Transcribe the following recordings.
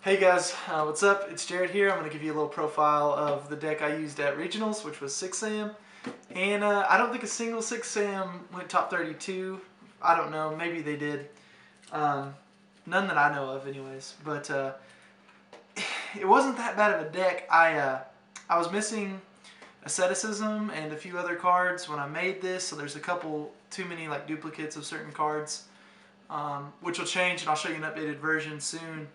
Hey guys, what's up? It's Jared here. I'm going to give you a little profile of the deck I used at Regionals, which was 6am. And I don't think a single 6am went top 32. I don't know, maybe they did. Um, None that I know of anyways. But it wasn't that bad of a deck. I was missing Asceticism and a few other cards when I made this, so there's a couple too many like duplicates of certain cards. Which will change, and I'll show you an updated version soon.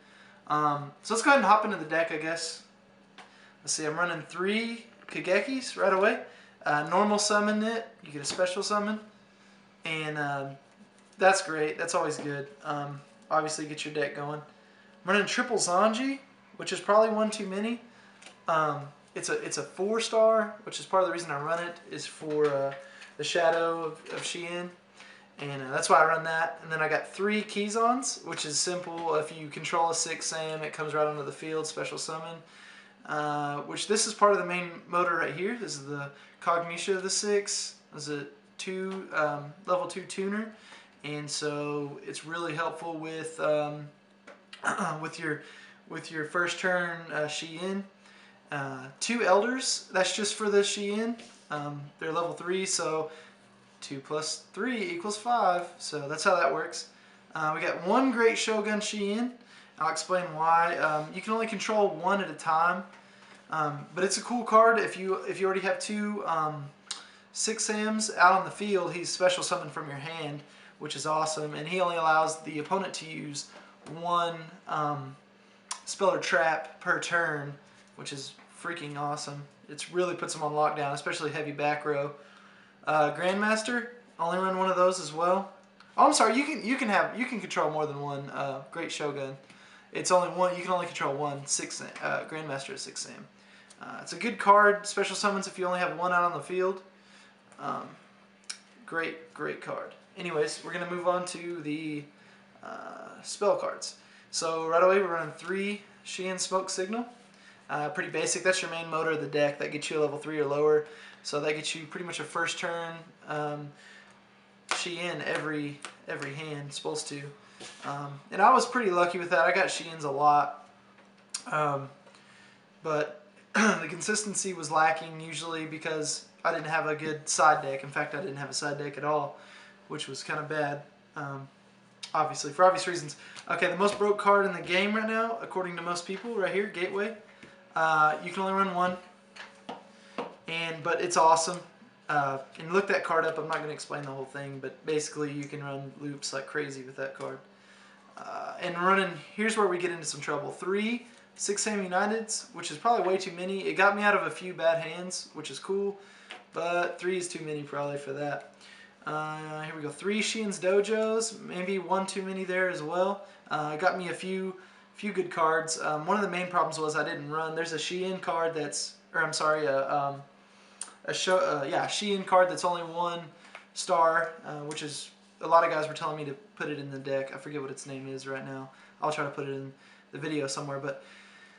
So let's go ahead and hop into the deck, I guess. Let's see, I'm running 3 Kagekis right away. Normal summon it, you get a special summon, and that's great. That's always good. Obviously, get your deck going. I'm running triple Zanji, which is probably one too many. It's a 4-star, which is part of the reason I run it, is for the Shadow of Xian. And that's why I run that. And then I got 3 Kizons, which is simple. If you control a 6 Sam, it comes right onto the field, special summon. Which this is part of the main motor right here. This is the Cognitia of the 6. This is a level 2 tuner. And so it's really helpful with with your first turn Xian. 2 Elders, that's just for the Xian. They're level 3, so 2 plus 3 equals 5, so that's how that works. We got 1 Great Shogun Xian. I'll explain why. You can only control 1 at a time, but it's a cool card. If you already have 2 6 Sams out on the field, he's special summoned from your hand, which is awesome, and he only allows the opponent to use 1 spell or trap per turn, which is freaking awesome. It really puts him on lockdown, especially heavy back row. Grandmaster, only run 1 of those as well. Oh, I'm sorry. You can control more than 1 Great Shogun. It's only 1. You can only control 1 Grandmaster at 6 Sam. It's a good card. Special summons if you only have 1 out on the field. Great card. Anyways, we're gonna move on to the spell cards. So right away we're running 3 Xian Smoke Signal. Pretty basic. That's your main motor of the deck. That gets you a level 3 or lower. So that gets you pretty much a first turn Xian every hand, supposed to. And I was pretty lucky with that. I got Xians a lot. But the consistency was lacking usually because I didn't have a good side deck. In fact, I didn't have a side deck at all, which was kind of bad. Obviously, for obvious reasons. Okay, the most broke card in the game right now, according to most people, right here, Gateway. You can only run 1. But it's awesome. And look that card up. I'm not going to explain the whole thing, but basically you can run loops like crazy with that card. And running, here's where we get into some trouble. 3 6 Sam Uniteds, which is probably way too many. It got me out of a few bad hands, which is cool, but 3 is too many probably for that. Here we go. 3 Xian's Dojos, maybe 1 too many there as well. Got me a few good cards. One of the main problems was I didn't run. There's a Xian card that's, or I'm sorry, a Xian card that's only 1 star, which is, a lot of guys were telling me to put it in the deck. I forget what its name is right now. I'll try to put it in the video somewhere, but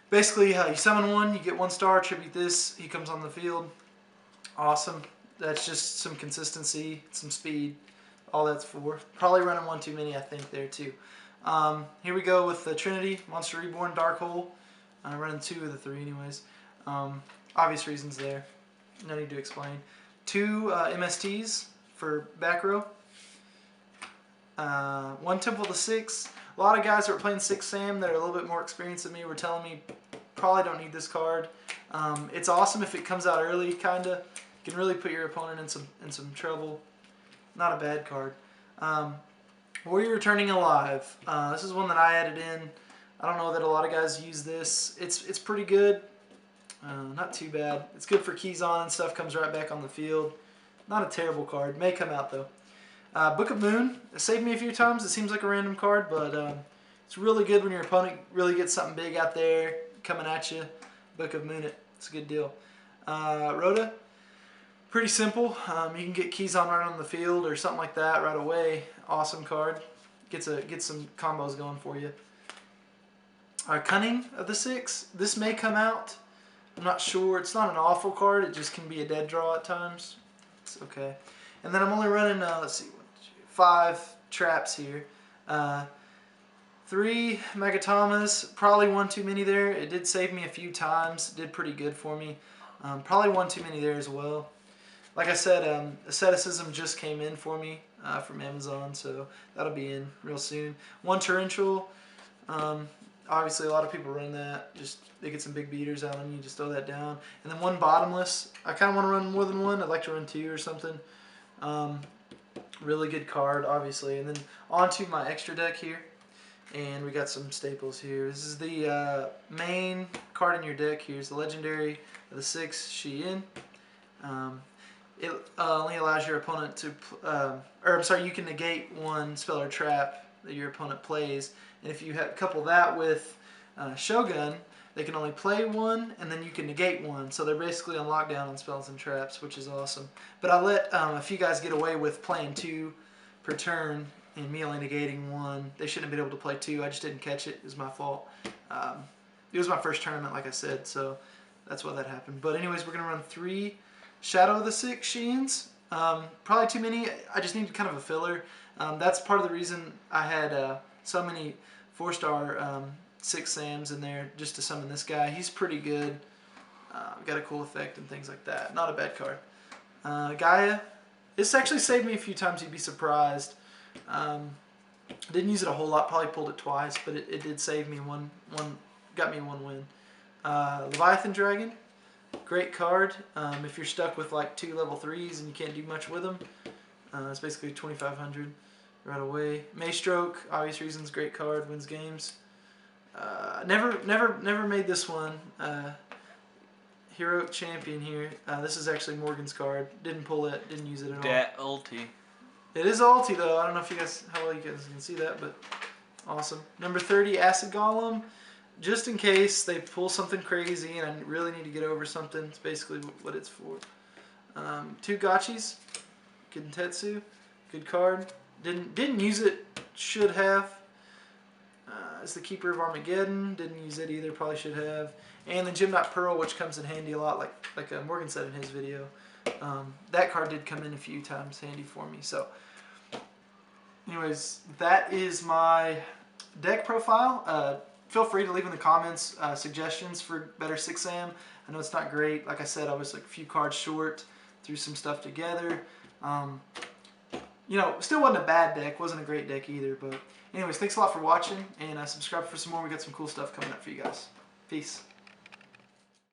basically you summon 1, you get 1 star, tribute this, he comes on the field. Awesome. That's just some consistency, some speed, all that's for. Probably running 1 too many, I think, there too. Here we go with the Trinity, Monster Reborn, Dark Hole. Running 2 of the 3 anyways. Obvious reasons there. No need to explain. 2 MSTs for back row. 1 Temple to 6. A lot of guys that were playing 6 Sam that are a little bit more experienced than me were telling me probably don't need this card. It's awesome if it comes out early, kinda. You can really put your opponent in some trouble. Not a bad card. Warrior Returning Alive. This is one that I added in. I don't know that a lot of guys use this. It's pretty good. Not too bad. It's good for Kizon and stuff. Comes right back on the field. Not a terrible card. May come out though. Book of Moon. It saved me a few times. It seems like a random card, but it's really good when your opponent really gets something big out there coming at you. Book of Moon it. It's a good deal. Rhoda. Pretty simple. You can get Kizon right on the field or something like that right away. Awesome card. Gets some combos going for you. Cunning of the 6. This may come out. I'm not sure. It's not an awful card. It just can be a dead draw at times. It's okay. And then I'm only running, let's see, 5 traps here. 3 Megatamas, probably one too many there. It did save me a few times, did pretty good for me. Probably one too many there as well. Like I said, Asceticism just came in for me from Amazon, so that'll be in real soon. 1 Torrential, obviously a lot of people run that. Just they get some big beaters out on you, just throw that down. And then 1 Bottomless. I kind of want to run more than 1. I'd like to run 2 or something. Really good card, obviously. And then on to my extra deck here. And we got some staples here. This is the main card in your deck. Here's the Legendary of the 6 Shein. It only allows your opponent to, you can negate 1 spell or trap that your opponent plays. And if you couple that with Shogun, they can only play 1, and then you can negate 1. So they're basically on lockdown on spells and traps, which is awesome. But I let a few guys get away with playing 2 per turn, and me only negating 1. They shouldn't have been able to play 2. I just didn't catch it. It was my fault. It was my first tournament, like I said, so that's why that happened. But anyways, we're going to run 3 Shadow of the 6 Sheins. Probably too many. I just needed kind of a filler. That's part of the reason I had so many 4-star 6 Sams in there, just to summon this guy. He's pretty good. Got a cool effect and things like that. Not a bad card. Gaia. This actually saved me a few times. You'd be surprised. Didn't use it a whole lot. Probably pulled it twice, but it did save me one. Got me 1 win. Leviathan Dragon. Great card. If you're stuck with like 2 level 3s and you can't do much with them, it's basically 2,500 right away. Maystroke, obvious reasons, great card, wins games. Never made this one. Heroic Champion here. This is actually Morgan's card. Didn't pull it. Didn't use it at all. Dat ulti. It is ulti though. I don't know if you guys how well you guys can see that, but awesome. Number 30, Acid Golem. Just in case they pull something crazy and I really need to get over something, it's basically what it's for. 2 Gachis, Gentetsu, good card. Didn't use it, should have. It's the Keeper of Armageddon, didn't use it either, probably should have. And the Gymnot Pearl, which comes in handy a lot, like Morgan said in his video. That card did come in a few times handy for me. So, anyways, that is my deck profile. Feel free to leave in the comments suggestions for better 6am. I know it's not great. Like I said, I was like a few cards short, threw some stuff together. You know, still wasn't a bad deck, wasn't a great deck either. But anyways, thanks a lot for watching, and subscribe for some more. We got some cool stuff coming up for you guys. Peace.